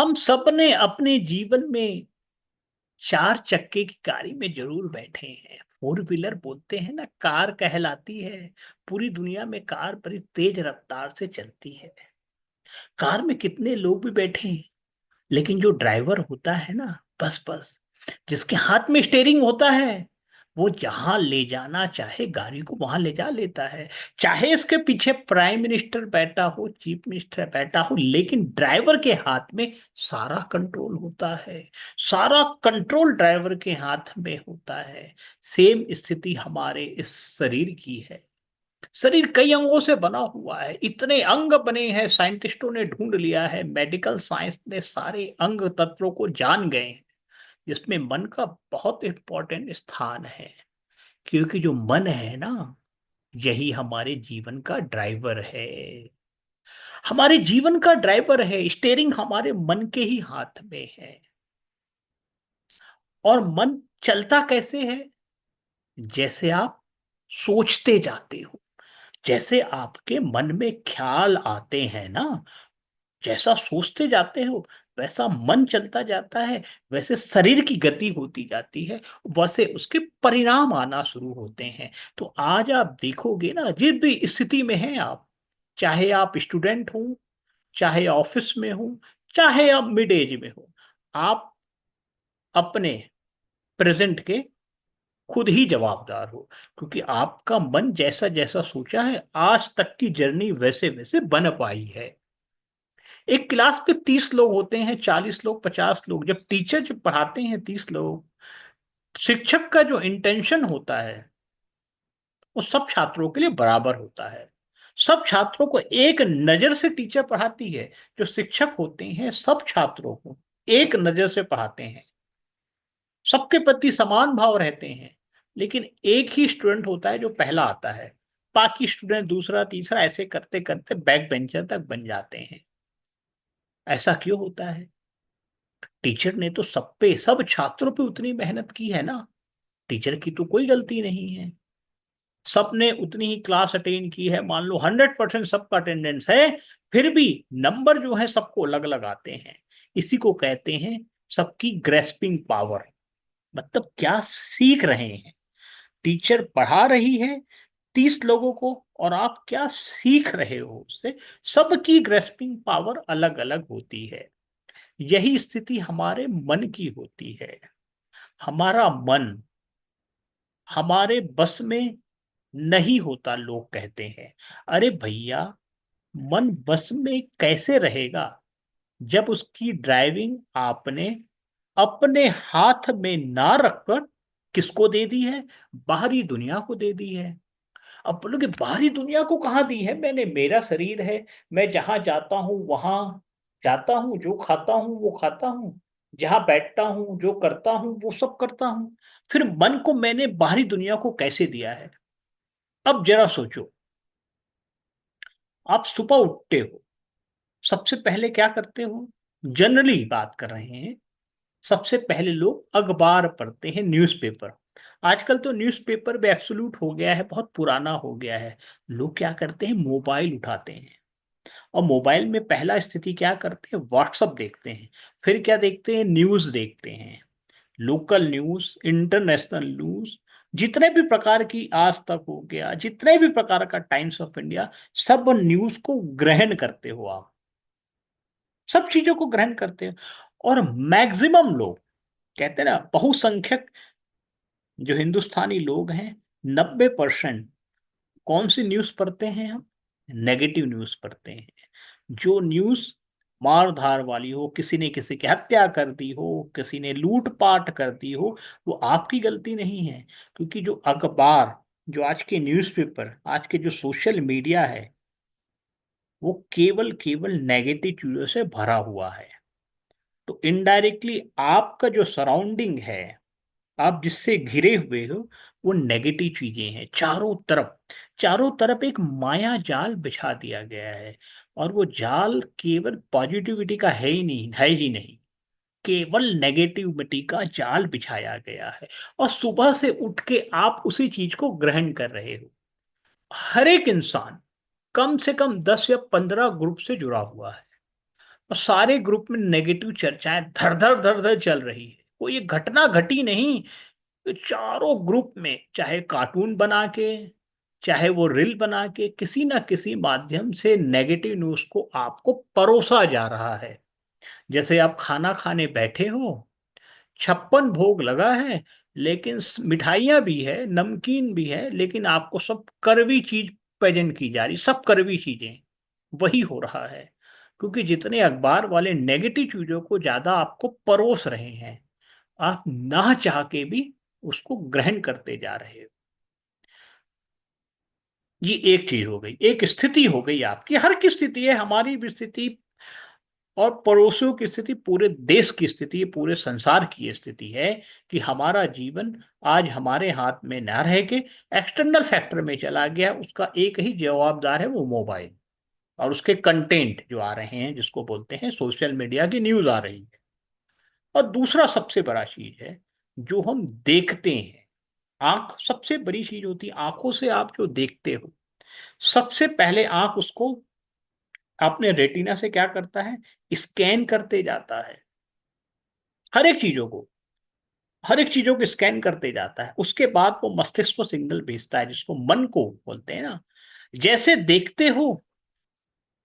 हम सब ने अपने जीवन में चार चक्के की गाड़ी में जरूर बैठे हैं। फोर व्हीलर बोलते हैं ना, कार कहलाती है। पूरी दुनिया में कार बड़ी तेज रफ्तार से चलती है। कार में कितने लोग भी बैठे हैं, लेकिन जो ड्राइवर होता है ना, बस बस जिसके हाथ में स्टेयरिंग होता है, वो जहां ले जाना चाहे गाड़ी को वहां ले जा लेता है। चाहे इसके पीछे प्राइम मिनिस्टर बैठा हो, चीफ मिनिस्टर बैठा हो, लेकिन ड्राइवर के हाथ में सारा कंट्रोल होता है। सारा कंट्रोल ड्राइवर के हाथ में होता है। सेम स्थिति हमारे इस शरीर की है। शरीर कई अंगों से बना हुआ है, इतने अंग बने हैं, साइंटिस्टों ने ढूंढ लिया है, मेडिकल साइंस ने सारे अंग तत्वों को जान गए हैं, जिसमें मन का बहुत इंपॉर्टेंट स्थान है। क्योंकि जो मन है ना, यही हमारे जीवन का ड्राइवर है। हमारे जीवन का ड्राइवर है, स्टेयरिंग हमारे मन के ही हाथ में है। और मन चलता कैसे है? जैसे आप सोचते जाते हो, जैसे आपके मन में ख्याल आते हैं ना, जैसा सोचते जाते हो वैसा मन चलता जाता है। वैसे शरीर की गति होती जाती है, वैसे उसके परिणाम आना शुरू होते हैं। तो आज आप देखोगे ना, जिस भी स्थिति में हैं आप, चाहे आप स्टूडेंट हो, चाहे ऑफिस में हो, चाहे आप मिड एज में हो, आप अपने प्रेजेंट के खुद ही जवाबदार हो। क्योंकि आपका मन जैसा जैसा सोचा है, आज तक की जर्नी वैसे वैसे बन पाई है। एक क्लास पे 30 लोग होते हैं, 40 लोग, 50 लोग। जब टीचर जब पढ़ाते हैं 30 लोग, शिक्षक का जो इंटेंशन होता है वो सब छात्रों के लिए बराबर होता है। सब छात्रों को एक नजर से टीचर पढ़ाती है। जो शिक्षक होते हैं सब छात्रों को एक नजर से पढ़ाते हैं, सबके प्रति समान भाव रहते हैं। लेकिन एक ही स्टूडेंट होता है जो पहला आता है, बाकी स्टूडेंट दूसरा तीसरा ऐसे करते करते बैक बेंचर तक बन जाते हैं। ऐसा क्यों होता है? टीचर ने तो सब पे, सब छात्रों पे उतनी मेहनत की है ना। टीचर की तो कोई गलती नहीं है। सबने उतनी ही क्लास अटेंड की है, मान लो 100% सबका अटेंडेंस है, फिर भी नंबर जो है सबको अलग अलग आते हैं। इसी को कहते हैं सबकी ग्रेस्पिंग पावर। मतलब क्या सीख रहे हैं? टीचर पढ़ा रही है 30 लोगों को, और आप क्या सीख रहे हो उससे। सबकी ग्रेस्पिंग पावर अलग अलग होती है। यही स्थिति हमारे मन की होती है। हमारा मन हमारे बस में नहीं होता, लोग कहते हैं। अरे भैया, मन बस में कैसे रहेगा जब उसकी ड्राइविंग आपने अपने हाथ में ना रखकर किसको दे दी है? बाहरी दुनिया को दे दी है। अब बोलोगे बाहरी दुनिया को कहाँ दी है मैंने? मेरा शरीर है, मैं जहां जाता हूं वहां जाता हूं, जो खाता हूं वो खाता हूं, जहां बैठता हूं जो करता हूं वो सब करता हूं। फिर मन को मैंने बाहरी दुनिया को कैसे दिया है? अब जरा सोचो। आप सुबह उठते हो, सबसे पहले क्या करते हो? जनरली बात कर रहे हैं, सबसे पहले लोग अखबार पढ़ते हैं, न्यूज़पेपर। आजकल तो न्यूज़पेपर भी एब्सोल्यूट हो गया है, बहुत पुराना हो गया है। लोग क्या करते हैं? मोबाइल उठाते हैं, और मोबाइल में पहला स्थिति क्या करते हैं? व्हाट्सअप देखते हैं। फिर क्या देखते हैं? न्यूज़ देखते हैं। लोकल न्यूज़, इंटरनेशनल न्यूज़, जितने भी प्रकार की, आज तक हो गया, जितने भी प्रकार का टाइम्स ऑफ इंडिया, सब न्यूज़ को ग्रहण करते हो आप। सब चीजों को ग्रहण करते हो। और मैक्सिमम लोग कहते हैं ना, बहुसंख्यक जो हिंदुस्तानी लोग हैं, 90% कौन सी न्यूज पढ़ते हैं हम? नेगेटिव न्यूज पढ़ते हैं। जो न्यूज मार धार वाली हो, किसी ने किसी की हत्या कर दी हो, किसी ने लूटपाट कर दी हो, वो आपकी गलती नहीं है। क्योंकि जो अखबार, जो आज के न्यूज़पेपर, आज के जो सोशल मीडिया है, वो केवल केवल नेगेटिव चीजों से भरा हुआ है। तो इनडायरेक्टली आपका जो सराउंडिंग है, आप जिससे घिरे हुए हो, वो नेगेटिव चीजें हैं चारों तरफ। चारों तरफ एक माया जाल बिछा दिया गया है। और वो जाल केवल पॉजिटिविटी का है ही नहीं, है ही नहीं, केवल नेगेटिविटी का जाल बिछाया गया है। और सुबह से उठ के आप उसी चीज को ग्रहण कर रहे हो। हर एक इंसान कम से कम 10 या 15 ग्रुप से जुड़ा हुआ है। और सारे ग्रुप में नेगेटिव चर्चाएं धर धर धर धर चल रही है, कोई ये घटना घटी नहीं। तो चारों ग्रुप में चाहे कार्टून बना के, चाहे वो रील बना के, किसी ना किसी माध्यम से नेगेटिव न्यूज को आपको परोसा जा रहा है। जैसे आप खाना खाने बैठे हो, 56 भोग लगा है, लेकिन मिठाइयाँ भी है, नमकीन भी है, लेकिन आपको सब कड़वी चीज प्रेजेंट की जा रही, सब कड़वी चीजें। वही हो रहा है, क्योंकि जितने अखबार वाले नेगेटिव चीजों को ज्यादा आपको परोस रहे हैं, आप ना चाह के भी उसको ग्रहण करते जा रहे हो। ये एक चीज हो गई, एक स्थिति हो गई आपकी, हर की स्थिति है, हमारी भी स्थिति और पड़ोसियों की स्थिति, पूरे देश की स्थिति, पूरे संसार की ये स्थिति है कि हमारा जीवन आज हमारे हाथ में न रह के एक्सटर्नल फैक्टर में चला गया। उसका एक ही जवाबदार है, वो मोबाइल और उसके कंटेंट जो आ रहे हैं, जिसको बोलते हैं सोशल मीडिया की न्यूज आ रही है। और दूसरा सबसे बड़ा चीज है जो हम देखते हैं। आंख सबसे बड़ी चीज होती है, आंखों से आप जो देखते हो, सबसे पहले आंख उसको अपने रेटिना से क्या करता है, स्कैन करते जाता है। हर एक चीजों को, हर एक चीजों को स्कैन करते जाता है। उसके बाद वो मस्तिष्क को सिग्नल भेजता है, जिसको मन को बोलते हैं ना। जैसे देखते हो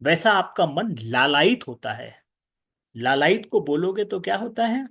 वैसा आपका मन लालायित होता है। लालायित को बोलोगे तो क्या होता है,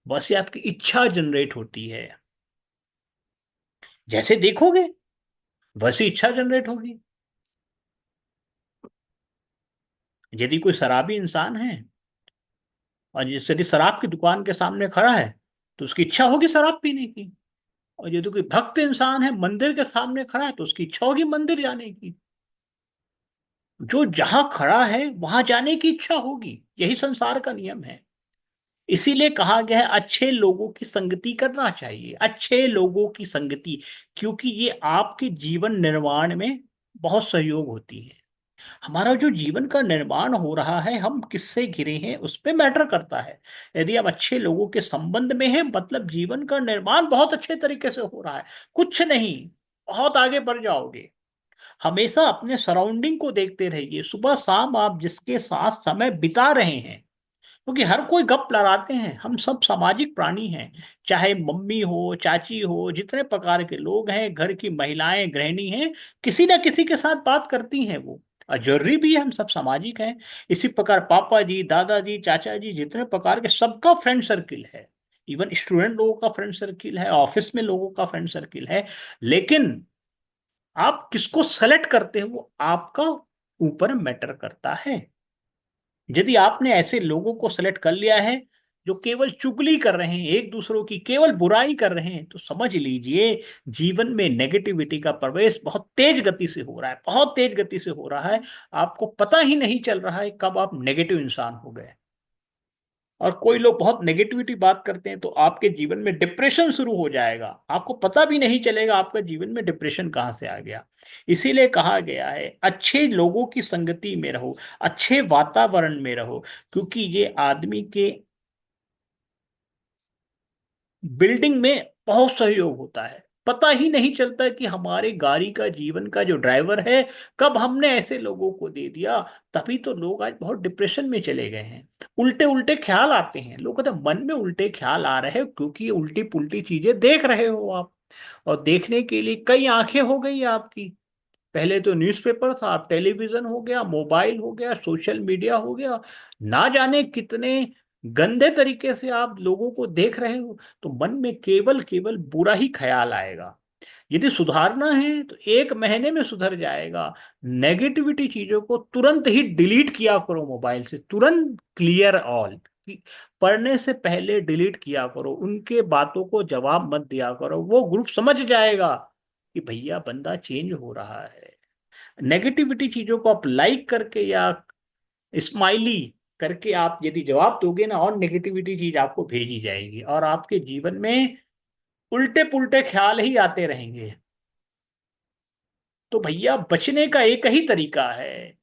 वैसे आपकी इच्छा जनरेट होती है। जैसे देखोगे वैसी इच्छा जनरेट होगी। यदि कोई शराबी इंसान है और यदि शराब की दुकान के सामने खड़ा है, तो उसकी इच्छा होगी शराब पीने की। और यदि कोई भक्त इंसान है मंदिर के सामने खड़ा है, तो उसकी इच्छा होगी मंदिर जाने की। जो जहां खड़ा है वहां जाने की इच्छा होगी, यही संसार का नियम है। इसीलिए कहा गया है अच्छे लोगों की संगति करना चाहिए, अच्छे लोगों की संगति, क्योंकि ये आपके जीवन निर्माण में बहुत सहयोग होती है। हमारा जो जीवन का निर्माण हो रहा है, हम किससे घिरे हैं उस पे मैटर करता है। यदि हम अच्छे लोगों के संबंध में हैं, मतलब जीवन का निर्माण बहुत अच्छे तरीके से हो रहा है। कुछ नहीं, बहुत आगे बढ़ जाओगे। हमेशा अपने सराउंडिंग को देखते रहिए, सुबह शाम आप जिसके साथ समय बिता रहे हैं, क्योंकि हर कोई गप लड़ाते हैं, हम सब सामाजिक प्राणी हैं। चाहे मम्मी हो, चाची हो, जितने प्रकार के लोग हैं, घर की महिलाएं गृहिणी हैं, किसी ना किसी के साथ बात करती हैं वो। और जरूरी भी है, हम सब सामाजिक हैं। इसी प्रकार पापा जी, दादाजी, चाचा जी, जितने प्रकार के, सबका फ्रेंड सर्किल है। इवन स्टूडेंट लोगों का फ्रेंड सर्किल है, ऑफिस में लोगों का फ्रेंड सर्किल है। लेकिन आप किसको सेलेक्ट करते हो वो आपका ऊपर मैटर करता है। यदि आपने ऐसे लोगों को सेलेक्ट कर लिया है जो केवल चुगली कर रहे हैं, एक दूसरों की केवल बुराई कर रहे हैं, तो समझ लीजिए जीवन में नेगेटिविटी का प्रवेश बहुत तेज गति से हो रहा है, बहुत तेज गति से हो रहा है। आपको पता ही नहीं चल रहा है कब आप नेगेटिव इंसान हो गए। और कोई लोग बहुत नेगेटिविटी बात करते हैं तो आपके जीवन में डिप्रेशन शुरू हो जाएगा, आपको पता भी नहीं चलेगा आपका जीवन में डिप्रेशन कहां से आ गया। इसीलिए कहा गया है अच्छे लोगों की संगति में रहो, अच्छे वातावरण में रहो, क्योंकि ये आदमी के बिल्डिंग में बहुत सहयोग होता है। पता ही नहीं चलता कि हमारे गाड़ी का, जीवन का जो ड्राइवर है, कब हमने ऐसे लोगों को दे दिया। तभी तो लोग आज बहुत डिप्रेशन में चले गए हैं। उल्टे उल्टे ख्याल आते हैं, लोग कहते हैं मन में उल्टे ख्याल आ रहे हैं, क्योंकि ये उल्टी पुल्टी चीजें देख रहे हो आप। और देखने के लिए कई आंखें हो गई आपकी। पहले तो न्यूज़पेपर था, अब टेलीविजन हो गया, मोबाइल हो गया, सोशल मीडिया हो गया। ना जाने कितने गंदे तरीके से आप लोगों को देख रहे हो, तो मन में केवल केवल बुरा ही ख्याल आएगा। यदि सुधारना है तो 1 महीने में सुधर जाएगा। नेगेटिविटी चीजों को तुरंत ही डिलीट किया करो मोबाइल से, तुरंत क्लियर ऑल। पढ़ने से पहले डिलीट किया करो, उनके बातों को जवाब मत दिया करो, वो ग्रुप समझ जाएगा कि भैया बंदा चेंज हो रहा है। नेगेटिविटी चीजों को आप लाइक करके या स्माइली करके आप यदि जवाब दोगे ना, और नेगेटिविटी चीज आपको भेजी जाएगी और आपके जीवन में उल्टे पुल्टे ख्याल ही आते रहेंगे। तो भैया बचने का एक ही तरीका है,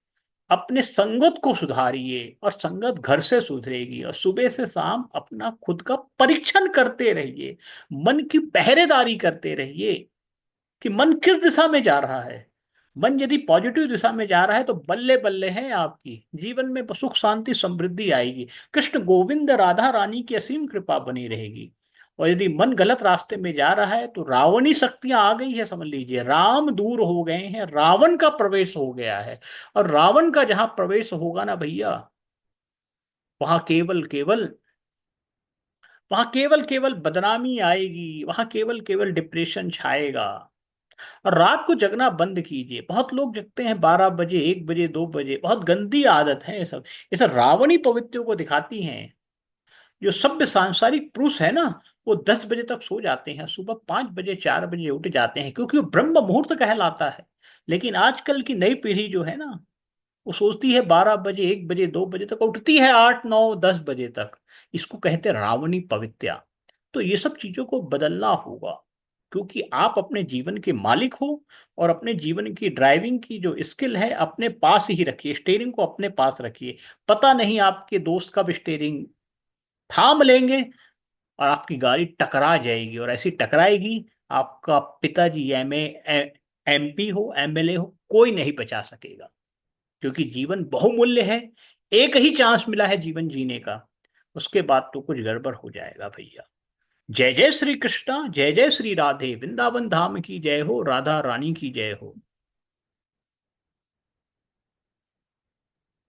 अपने संगत को सुधारिए, और संगत घर से सुधरेगी। और सुबह से शाम अपना खुद का परीक्षण करते रहिए, मन की पहरेदारी करते रहिए कि मन किस दिशा में जा रहा है। मन यदि पॉजिटिव दिशा में जा रहा है तो बल्ले बल्ले है, आपकी जीवन में सुख शांति समृद्धि आएगी, कृष्ण गोविंद राधा रानी की असीम कृपा बनी रहेगी। और यदि मन गलत रास्ते में जा रहा है तो रावणी शक्तियां आ गई है, समझ लीजिए, राम दूर हो गए हैं, रावण का प्रवेश हो गया है। और रावण का जहां प्रवेश होगा ना भैया, वहां केवल केवल वहां केवल केवल बदनामी आएगी, वहां केवल केवल डिप्रेशन छाएगा। और रात को जगना बंद कीजिए। बहुत लोग जगते हैं 12 बजे, 1 बजे, 2 बजे, बहुत गंदी आदत है ये सब। ये सब रावणी प्रवृत्तियों को दिखाती हैं। जो सभ्य सांसारिक पुरुष है ना, वो 10 बजे तक सो जाते हैं, सुबह 5 बजे, 4 बजे उठ जाते हैं, क्योंकि वो ब्रह्म मुहूर्त कहलाता है। लेकिन आजकल की नई पीढ़ी जो है ना, वो सोचती है 12 बजे, 1 बजे, 2 बजे तक, उठती है 8, 9, 10 बजे तक। इसको कहते हैं रावणी पवित्या। तो ये सब चीजों को बदलना होगा, क्योंकि आप अपने जीवन के मालिक हो। और अपने जीवन की ड्राइविंग की जो स्किल है अपने पास ही रखिए, स्टेयरिंग को अपने पास रखिए। पता नहीं आपके दोस्त का भी स्टेयरिंग थाम लेंगे और आपकी गाड़ी टकरा जाएगी, और ऐसी टकराएगी, आपका पिताजी एमपी हो, एमएलए हो, कोई नहीं बचा सकेगा। क्योंकि जीवन बहुमूल्य है। एक ही चांस मिला है जीवन जीने का, उसके बाद तो कुछ गड़बड़ हो जाएगा भैया। जय जय श्री कृष्णा, जय जय श्री राधे, वृंदावन धाम की जय हो, राधा रानी की जय हो।